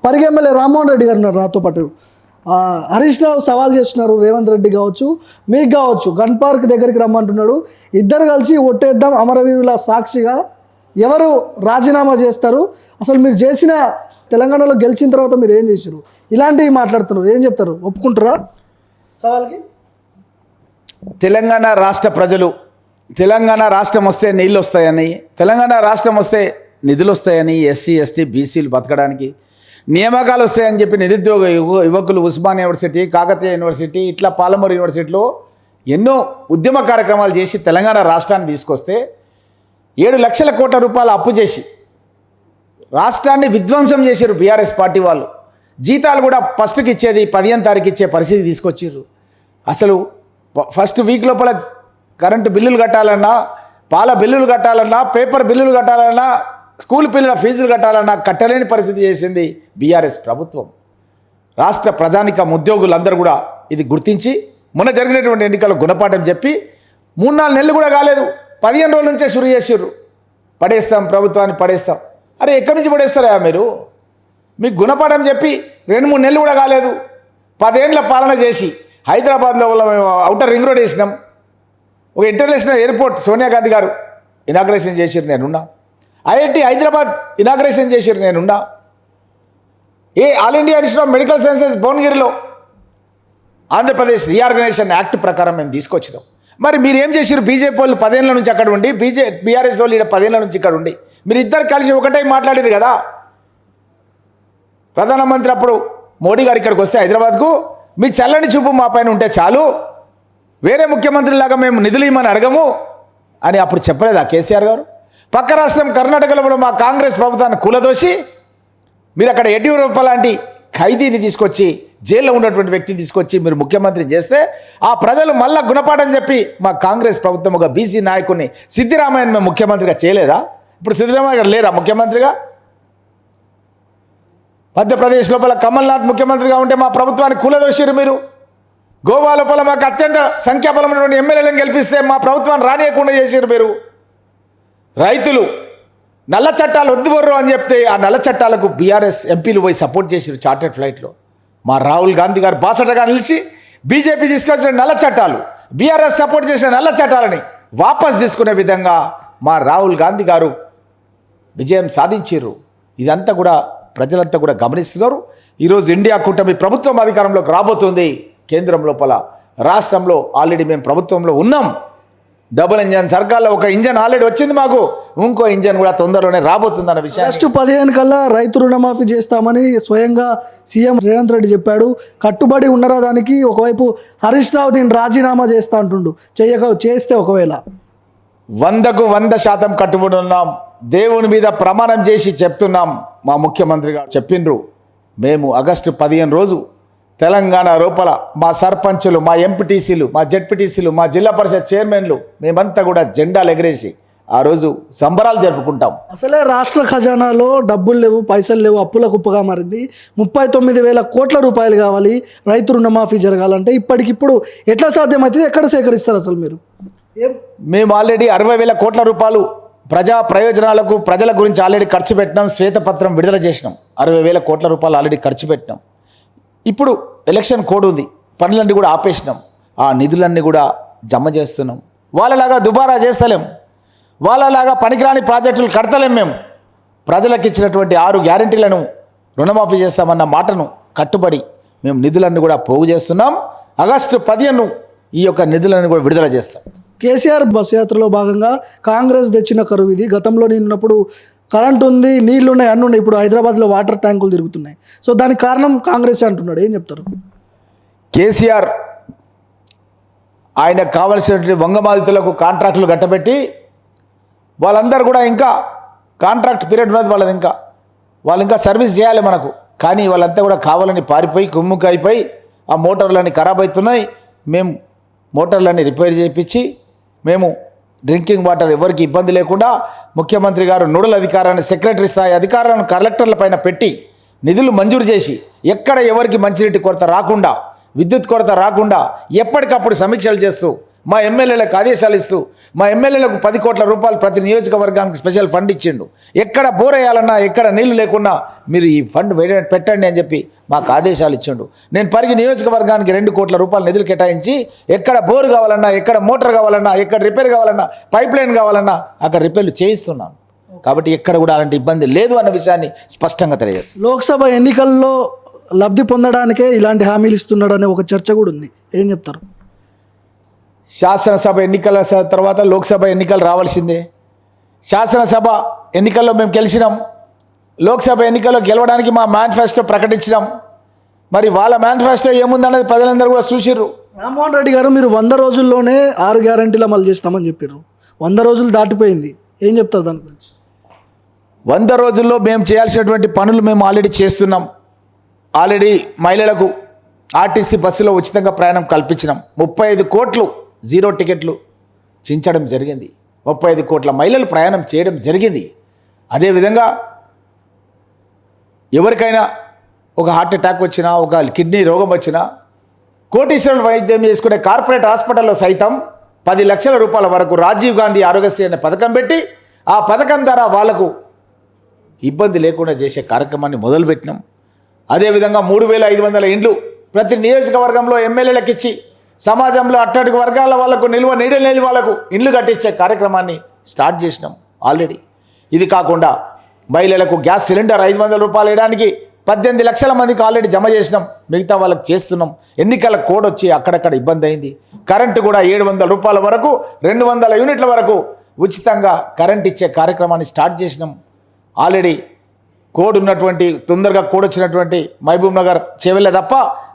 Parigi MLA Rammohan Reddy గారు ఉన్నారు నాతో పాటు. హరీష్ రావు సవాల్ చేస్తున్నారు, రేవంత్ రెడ్డి కావచ్చు మీకు కావచ్చు, గన్ పార్క్ దగ్గరికి రమ్మంటున్నాడు. ఇద్దరు కలిసి ఒట్టేద్దాం అమరవీరుల సాక్షిగా, ఎవరు రాజీనామా చేస్తారు, అసలు మీరు చేసిన తెలంగాణలో గెలిచిన తర్వాత మీరు ఏం చేశారు, ఇలాంటివి మాట్లాడుతున్నారు. ఏం చెప్తారు, ఒప్పుకుంటారా సవాల్కి? తెలంగాణ రాష్ట్ర ప్రజలు తెలంగాణ రాష్ట్రం వస్తే నీళ్ళు వస్తాయని, తెలంగాణ రాష్ట్రం వస్తే నిధులు వస్తాయని, ఎస్సీ ఎస్టీ బీసీలు బతకడానికి నియామకాలు వస్తాయని చెప్పి నిరుద్యోగ యువకులు ఉస్మానియా యూనివర్సిటీ, కాకతీయ యూనివర్సిటీ, ఇట్లా పాలమూరు యూనివర్సిటీలో ఎన్నో ఉద్యమ కార్యక్రమాలు చేసి తెలంగాణ రాష్ట్రాన్ని తీసుకొస్తే 7 లక్షల కోట్ల రూపాయలు అప్పు చేసి రాష్ట్రాన్ని విధ్వంసం చేశారు బీఆర్ఎస్ పార్టీ వాళ్ళు. జీతాలు కూడా ఫస్ట్కి ఇచ్చేది 15వ తారీఖు ఇచ్చే పరిస్థితి తీసుకొచ్చారు. అసలు ఫస్ట్ వీక్ లోపల కరెంటు బిల్లులు కట్టాలన్నా, పాల బిల్లులు కట్టాలన్నా, పేపర్ బిల్లులు కట్టాలన్నా, స్కూల్ పిల్లల ఫీజులు కట్టాలన్నా కట్టలేని పరిస్థితి చేసింది బీఆర్ఎస్ ప్రభుత్వం. రాష్ట్ర ప్రజానికం ఉద్యోగులందరూ కూడా ఇది గుర్తించి మొన్న జరిగినటువంటి ఎన్నికల్లో గుణపాఠం చెప్పి 3-4 నెలలు కూడా కాలేదు, 15 రోజుల నుంచే షురు చేసిర్రు. పడేస్తాం, ప్రభుత్వాన్ని పడేస్తాం. అరే ఎక్కడి నుంచి పడేస్తారా మీరు? మీకు గుణపాఠం చెప్పి 2-3 నెలలు కూడా కాలేదు, 10 ఏళ్ళ పాలన చేసి హైదరాబాద్లో మేము అవుటర్ రింగ్ రోడ్ వేసినాం, ఒక ఇంటర్నేషనల్ ఎయిర్పోర్ట్ సోనియా గాంధీ గారు ఇనాగ్రేషన్ చేసిర్రు, నేనున్నా. ఐఐటి హైదరాబాద్ ఇనాగ్రేషన్ చేసిర్రు, నేనున్నా. All India institute of medical sciences భువనగిరిలో ఆంధ్రప్రదేశ్ రీఆర్గనైజేషన్ యాక్ట్ ప్రకారం మేము తీసుకొచ్చినాం. మరి మీరు ఏం చేసిర్రు? బీజేపీ వాళ్ళు 10 ఏళ్ళ నుంచి అక్కడ ఉండి, బీఆర్ఎస్ వాళ్ళు ఇక్కడ 10 ఏళ్ళ నుంచి ఇక్కడ ఉండి, మీరు ఇద్దరు కలిసి ఒకటే మాట్లాడారు కదా. ప్రధానమంత్రి అప్పుడు మోడీ గారు ఇక్కడికి వస్తే హైదరాబాద్కు, మీ చల్లని చూపు మా పైన ఉంటే చాలు, వేరే ముఖ్యమంత్రిలాగా మేము నిధులు ఇవ్వమని అడగము అని అప్పుడు చెప్పలేదా కేసీఆర్ గారు? పక్క రాష్ట్రం కర్ణాటకలో మా కాంగ్రెస్ ప్రభుత్వాన్ని కూలదోసి మీరు అక్కడ యడ్యూరప్ప లాంటి ఖైదీని తీసుకొచ్చి, జైల్లో ఉన్నటువంటి వ్యక్తిని తీసుకొచ్చి మీరు ముఖ్యమంత్రి చేస్తే ఆ ప్రజలు మళ్ళా గుణపాఠం చెప్పి మా కాంగ్రెస్ ప్రభుత్వం ఒక బీసీ నాయకుడిని సిద్ధిరామయ్యని మేము ముఖ్యమంత్రిగా చేయలేదా? ఇప్పుడు సిద్ధిరామయ్య గారు లేరా ముఖ్యమంత్రిగా? మధ్యప్రదేశ్ లోపల కమల్నాథ్ ముఖ్యమంత్రిగా ఉంటే మా ప్రభుత్వాన్ని కూలదోసిరు మీరు. గోవా లోపల మాకు అత్యంత సంఖ్యాబలమైనటువంటి ఎమ్మెల్యేలను గెలిపిస్తే మా ప్రభుత్వాన్ని రానియకుండా చేసిరు మీరు. రైతులు నల్ల చట్టాలు వద్దుబర్రు అని చెప్తే ఆ నల్ల చట్టాలకు బీఆర్ఎస్ ఎంపీలు పోయి సపోర్ట్ చేసిరు చార్టెడ్ ఫ్లైట్లో. మా రాహుల్ గాంధీ గారు బాసటగా నిలిచి బీజేపీ తీసుకొచ్చిన నల్ల చట్టాలు, బీఆర్ఎస్ సపోర్ట్ చేసిన నల్ల చట్టాలని వాపస్ తీసుకునే విధంగా మా రాహుల్ గాంధీ గారు విజయం సాధించారు. ఇదంతా కూడా ప్రజలంతా కూడా గమనిస్తున్నారు. ఈరోజు ఇండియా కూటమి ప్రభుత్వం అధికారంలోకి రాబోతుంది. కేంద్రం లోపల, రాష్ట్రంలో ఆల్రెడీ మేము ప్రభుత్వంలో ఉన్నాం. డబుల్ ఇంజన్ సర్కార్లో ఒక ఇంజన్ ఆల్రెడీ వచ్చింది, మాకు ఇంకో ఇంజన్ కూడా తొందరలోనే రాబోతుందన్న విషయం. నెక్స్ట్ 15 కల్లా రైతు రుణమాఫీ చేస్తామని స్వయంగా సీఎం రేవంత్ రెడ్డి చెప్పాడు. కట్టుబడి ఉన్నారా దానికి? ఒకవైపు హరీష్ రావు నేను రాజీనామా చేస్తా అంటుండు, చేస్తే ఒకవేళ 100కు 100% కట్టుబడి ఉన్నాం. దేవుని మీద ప్రమాణం చేసి చెప్తున్నాం. మా ముఖ్యమంత్రి గారు చెప్పిండ్రు, మేము ఆగస్టు 15 రోజు తెలంగాణ లోపల మా సర్పంచులు, మా ఎంపీటీసీలు, మా జెడ్పీటీసీలు, మా జిల్లా పరిషత్ చైర్మన్లు మేమంతా కూడా జెండాలు ఎగరేసి ఆ రోజు సంబరాలు జరుపుకుంటాం. అసలే రాష్ట్ర ఖజానాలో డబ్బులు లేవు, పైసలు లేవు, అప్పుల కుప్పగా మారింది. 39,000 కోట్ల రూపాయలు కావాలి రైతు రుణమాఫీ జరగాలంటే. ఇప్పటికిప్పుడు ఎట్లా సాధ్యమవుతుంది? ఎక్కడ సేకరిస్తారు అసలు మీరు? మేము ఆల్రెడీ 60,000 కోట్ల రూపాయలు ప్రజా ప్రయోజనాలకు, ప్రజల గురించి ఆల్రెడీ ఖర్చు పెట్టినాం. శ్వేతపత్రం విడుదల చేసినాం. 60,000 కోట్ల రూపాయలు ఆల్రెడీ ఖర్చు పెట్టినాం. ఇప్పుడు ఎలక్షన్ కోడ్ ఉంది, పనులన్నీ కూడా ఆపేసినాం. ఆ నిధులన్నీ కూడా జమ చేస్తున్నాం. వాళ్ళలాగా దుబారా చేస్తలేం, వాళ్ళలాగా పనికిరాని ప్రాజెక్టులు కడతలేం. మేము ప్రజలకు ఇచ్చినటువంటి 6 గ్యారెంటీలను రుణమాఫీ చేస్తామన్న మాటను కట్టుబడి మేము నిధులన్నీ కూడా పోగు చేస్తున్నాం. ఆగస్టు 15 ఈ యొక్క నిధులను కూడా విడుదల చేస్తాం. కేసీఆర్ బస్ యాత్రలో భాగంగా కాంగ్రెస్ తెచ్చిన కరువు ఇది. గతంలో నేనున్నప్పుడు కరెంట్ ఉంది, నీళ్లు ఉన్నాయి, అన్నీ ఉన్నాయి. ఇప్పుడు హైదరాబాద్లో వాటర్ ట్యాంకులు తిరుగుతున్నాయి. సో దానికి కారణం కాంగ్రెస్ అంటున్నాడు. ఏం చెప్తారు? కేసీఆర్ ఆయనకు కావలసినటువంటి వంగమాలితులకు కాంట్రాక్టులు కట్టబెట్టి వాళ్ళందరూ కూడా ఇంకా కాంట్రాక్ట్ పీరియడ్ ఉన్నది వాళ్ళది, వాళ్ళు ఇంకా సర్వీస్ చేయాలి మనకు. కానీ వాళ్ళంతా కూడా కావాలని పారిపోయి కుమ్ముకైపోయి ఆ మోటార్లన్నీ ఖరాబ్ అవుతున్నాయి. మేము మోటార్లన్నీ రిపేర్ చేయించి మేము డ్రింకింగ్ వాటర్ ఎవరికి ఇబ్బంది లేకుండా ముఖ్యమంత్రి గారు నోడల్ అధికారాన్ని, సెక్రటరీ స్థాయి అధికారాలను కలెక్టర్ల పైన పెట్టి నిధులు మంజూరు చేసి ఎక్కడ ఎవరికి మంచినీటి కొరత రాకుండా, విద్యుత్ కొరత రాకుండా ఎప్పటికప్పుడు సమీక్షలు చేస్తూ మా ఎమ్మెల్యేలకు ఆదేశాలు ఇస్తూ మా ఎమ్మెల్యేలకు 10 కోట్ల రూపాయలు ప్రతి నియోజకవర్గానికి స్పెషల్ ఫండ్ ఇచ్చిండు. ఎక్కడ బోర్ వేయాలన్నా ఎక్కడ నీళ్లు లేకున్నా మీరు ఈ ఫండ్ పెట్టండి అని చెప్పి మాకు ఆదేశాలు ఇచ్చిండు. నేను పరిగి నియోజకవర్గానికి 2 కోట్ల రూపాయలు నిధులు కేటాయించి ఎక్కడ బోర్ కావాలన్నా ఎక్కడ మోటార్ కావాలన్నా ఎక్కడ రిపేర్ కావాలన్నా పైప్ లైన్ కావాలన్నా అక్కడ రిపేర్లు చేయిస్తున్నాను. కాబట్టి ఎక్కడ కూడా అలాంటి ఇబ్బంది లేదు అన్న విషయాన్ని స్పష్టంగా తెలియజేస్తాను. లోక్సభ ఎన్నికల్లో లబ్ధి పొందడానికే ఇలాంటి హామీలు ఇస్తున్నాడు అనే ఒక చర్చ కూడా ఉంది. ఏం చెప్తారు? శాసనసభ ఎన్నికల తర్వాత లోక్సభ ఎన్నికలు రావాల్సిందే. శాసనసభ ఎన్నికల్లో మేము గెలిచినాం. లోక్సభ ఎన్నికల్లో గెలవడానికి మా మేనిఫెస్టో ప్రకటించినాం. మరి వాళ్ళ మేనిఫెస్టో ఏముందన్నది ప్రజలందరూ కూడా చూసిర్రు. రామ్మోహన్ రెడ్డి గారు మీరు 100 రోజుల్లోనే 6 గ్యారెంటీలు అమలు చేస్తామని చెప్పారు. 100 రోజులు దాటిపోయింది. ఏం చెప్తారు దాని గురించి? 100 రోజుల్లో మేము చేయాల్సినటువంటి పనులు మేము ఆల్రెడీ చేస్తున్నాం. ఆల్రెడీ మహిళలకు ఆర్టీసీ బస్సులో ఉచితంగా ప్రయాణం కల్పించినాం. 35 కోట్లు జీరో టికెట్లు చించడం జరిగింది. 35 కోట్ల మహిళలు ప్రయాణం చేయడం జరిగింది. అదేవిధంగా ఎవరికైనా ఒక హార్ట్ అటాక్ వచ్చినా ఒక కిడ్నీ రోగం వచ్చినా కోటీశ్వరులు వైద్యం చేసుకునే కార్పొరేట్ హాస్పిటల్లో సైతం 10 లక్షల రూపాయల వరకు రాజీవ్ గాంధీ ఆరోగ్యశ్రీ అనే పథకం పెట్టి ఆ పథకం ద్వారా వాళ్లకు ఇబ్బంది లేకుండా చేసే కార్యక్రమాన్ని మొదలుపెట్టినాం. అదేవిధంగా 3500 ఇండ్లు ప్రతి నియోజకవర్గంలో ఎమ్మెల్యేలకు ఇచ్చి సమాజంలో అట్టడుగు వర్గాల వాళ్ళకు నీడలేని వాళ్ళకు ఇండ్లు కట్టించే కార్యక్రమాన్ని స్టార్ట్ చేసినాం ఆల్రెడీ. ఇది కాకుండా మహిళలకు గ్యాస్ సిలిండర్ 500 రూపాయలు వేయడానికి 18 లక్షల మందికి ఆల్రెడీ జమ చేసినాం. మిగతా వాళ్ళకి చేస్తున్నాం. ఎన్నికల కోడ్ వచ్చి అక్కడక్కడ ఇబ్బంది అయింది. కరెంటు కూడా 700 రూపాయల వరకు 200 యూనిట్ల వరకు ఉచితంగా కరెంట్ ఇచ్చే కార్యక్రమాన్ని స్టార్ట్ చేసినాం. ఆల్రెడీ కోడ్ ఉన్నటువంటి తొందరగా కోడ్ వచ్చినటువంటి మహబూబ్ నగర్ చెవెళ్ళ తప్ప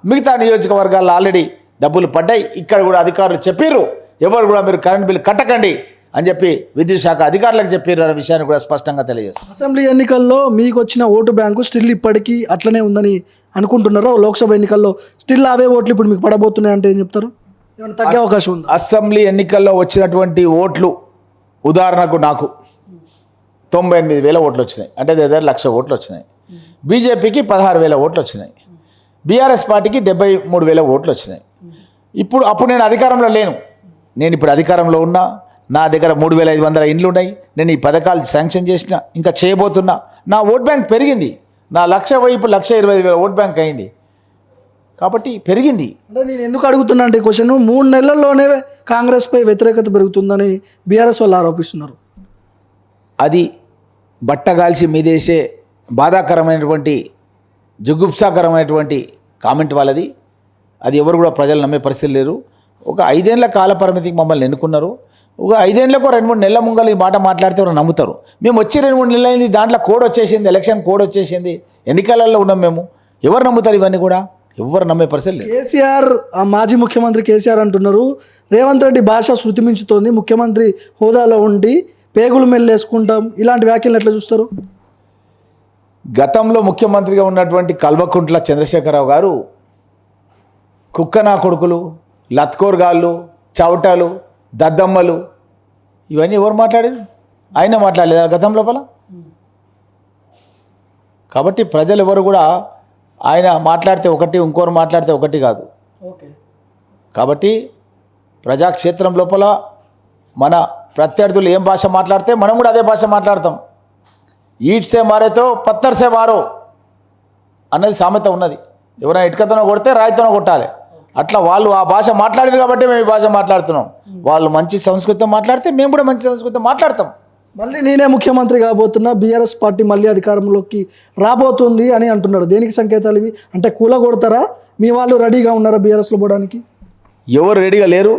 మిగతా నియోజకవర్గాల్లో ఆల్రెడీ డబ్బులు పడ్డాయి. ఇక్కడ కూడా అధికారులు చెప్పారు ఎవరు కూడా మీరు కరెంట్ బిల్ కట్టకండి అని చెప్పి విద్యుత్ శాఖ అధికారులకు చెప్పారు అనే విషయాన్ని కూడా స్పష్టంగా తెలియజేస్తారు. అసెంబ్లీ ఎన్నికల్లో మీకు వచ్చిన ఓటు బ్యాంకు స్టిల్ ఇప్పటికీ అట్లనే ఉందని అనుకుంటున్నారా? లోక్సభ ఎన్నికల్లో స్టిల్ అవే ఓట్లు ఇప్పుడు మీకు పడబోతున్నాయి అంటే ఏం చెప్తారు? ఏమైనా తగ్గే అవకాశం ఉంది? అసెంబ్లీ ఎన్నికల్లో వచ్చినటువంటి ఓట్లు ఉదాహరణకు నాకు 98,000 ఓట్లు వచ్చినాయి. అంటే దగ్గర 1,00,000 ఓట్లు వచ్చినాయి. బీజేపీకి 16,000 ఓట్లు వచ్చినాయి. బీఆర్ఎస్ పార్టీకి 73,000 ఓట్లు వచ్చినాయి. అప్పుడు నేను అధికారంలో లేను. నేను ఇప్పుడు అధికారంలో ఉన్నా. నా దగ్గర 3,500 ఇండ్లు ఉన్నాయి. నేను ఈ పథకాలు శాంక్షన్ చేసిన ఇంకా చేయబోతున్నా. నా ఓట్ బ్యాంక్ పెరిగింది. నా 1,00,000 వైపు 1,20,000 ఓట్ బ్యాంక్ అయింది. కాబట్టి పెరిగింది. అంటే నేను ఎందుకు అడుగుతున్నా అంటే క్వశ్చన్ 3 నెలల్లోనే కాంగ్రెస్పై వ్యతిరేకత పెరుగుతుందని బీఆర్ఎస్ వాళ్ళు ఆరోపిస్తున్నారు. అది బట్టగాల్చి మీదేసే బాధాకరమైనటువంటి జుగుప్సాకరమైనటువంటి కామెంట్ వాళ్ళది. అది ఎవరు కూడా ప్రజలు నమ్మే పరిస్థితి లేరు. ఒక 5 ఏళ్ల కాల పరిమితికి మమ్మల్ని ఎన్నుకున్నారు. ఒక 5 ఏళ్లకు 2-3 నెలల ముంగలు ఈ మాట మాట్లాడితే ఎవరు నమ్ముతారు? మేము వచ్చి 2-3 నెలలు అయింది. దాంట్లో కోడ్ వచ్చేసింది. ఎలక్షన్ కోడ్ వచ్చేసింది. ఎన్నికలలో ఉన్నాం మేము. ఎవరు నమ్ముతారు? ఇవన్నీ కూడా ఎవరు నమ్మే పరిస్థితి లేదు. కేసీఆర్ మాజీ ముఖ్యమంత్రి కేసీఆర్ అంటున్నారు రేవంత్ రెడ్డి భాష శృతి మించుతోంది, ముఖ్యమంత్రి హోదాలో ఉండి పేగులు మెల్లేసుకుంటాం. ఇలాంటి వ్యాఖ్యలు ఎట్లా చూస్తారు? గతంలో ముఖ్యమంత్రిగా ఉన్నటువంటి కల్వకుంట్ల చంద్రశేఖరరావు గారు కుక్కనా కొడుకులు, లత్కోర్గాళ్ళు, చవటాలు, దద్దమ్మలు ఇవన్నీ ఎవరు మాట్లాడారు? ఆయన మాట్లాడలేదా గతం లోపల? కాబట్టి ప్రజలు ఎవరు కూడా ఆయన మాట్లాడితే ఒకటి, ఇంకోరు మాట్లాడితే ఒకటి కాదు. కాబట్టి ప్రజాక్షేత్రం లోపల మన ప్రత్యర్థులు ఏం భాష మాట్లాడితే మనం కూడా అదే భాష మాట్లాడతాం. ఈడ్సే మారేతో పత్తర్సే మారో అన్నది సామెత ఉన్నది. ఎవరైనా ఇటుకతోనో కొడితే రాయితోనో కొట్టాలి. అట్లా వాళ్ళు ఆ భాష మాట్లాడారు కాబట్టి మేము ఈ భాష మాట్లాడుతున్నాం. వాళ్ళు మంచి సంస్కృతం మాట్లాడితే మేము కూడా మంచి సంస్కృతం మాట్లాడతాం. మళ్ళీ నేనే ముఖ్యమంత్రి కాబోతున్నా, బీఆర్ఎస్ పార్టీ మళ్ళీ అధికారంలోకి రాబోతుంది అని అంటున్నాడు. దేనికి సంకేతాలు ఇవి? అంటే కూలగొడతారా? మీ వాళ్ళు రెడీగా ఉన్నారా బీఆర్ఎస్లో పోవడానికి? ఎవరు రెడీగా లేరు.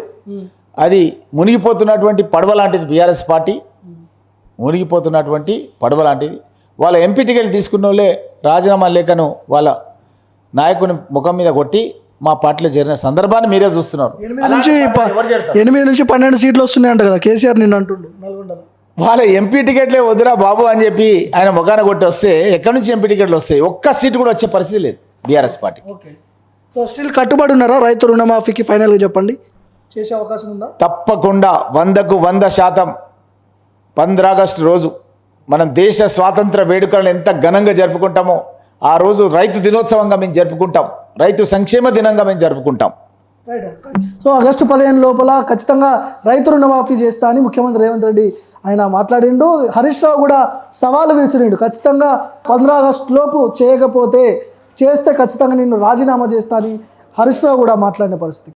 అది మునిగిపోతున్నటువంటి పడవ లాంటిది. బీఆర్ఎస్ పార్టీ మునిగిపోతున్నటువంటి పడవ లాంటిది. వాళ్ళ ఎంపీ టికెట్లు తీసుకున్న వాళ్ళే రాజీనామా లేఖను వాళ్ళ నాయకుని ముఖం మీద కొట్టి మా పార్టీలో చేరిన సందర్భాన్ని మీరే చూస్తున్నారు. 8 నుంచి 12 సీట్లు వస్తున్నాయంట కదా కేసీఆర్ నిన్న అంటుండు నల్గొండలో. వాళ్ళ ఎంపీ టికెట్లే వద్దురా బాబు అని చెప్పి ఆయన ముఖాన కొట్టి వస్తే ఎక్కడి నుంచి ఎంపీ టికెట్లు వస్తాయి? ఒక్క సీటు కూడా వచ్చే పరిస్థితి లేదు BRS party. Okay, so still కట్టుబడి ఉన్నారా రైతు రుణమాఫీకి? ఫైనల్గా చెప్పండి, చేసే అవకాశం ఉందా? తప్పకుండా 100కు 100% 15 ఆగస్టు రోజు మనం దేశ స్వాతంత్ర వేడుకలను ఎంత ఘనంగా జరుపుకుంటామో ఆ రోజు రైతు దినోత్సవంగా మేము జరుపుకుంటాం. రైతు సంక్షేమ దినంగా మేము జరుపుకుంటాం. సో ఆగస్టు 15 లోపల ఖచ్చితంగా రైతు రుణమాఫీ చేస్తా అని ముఖ్యమంత్రి రేవంత్ రెడ్డి ఆయన మాట్లాడిండు. హరీష్ రావు కూడా సవాలు విసిరిండు, ఖచ్చితంగా 15 ఆగస్టు లోపు చేయకపోతే చేస్తే ఖచ్చితంగా నిన్ను రాజీనామా చేస్తా అని హరీష్ రావు కూడా మాట్లాడిన పరిస్థితి.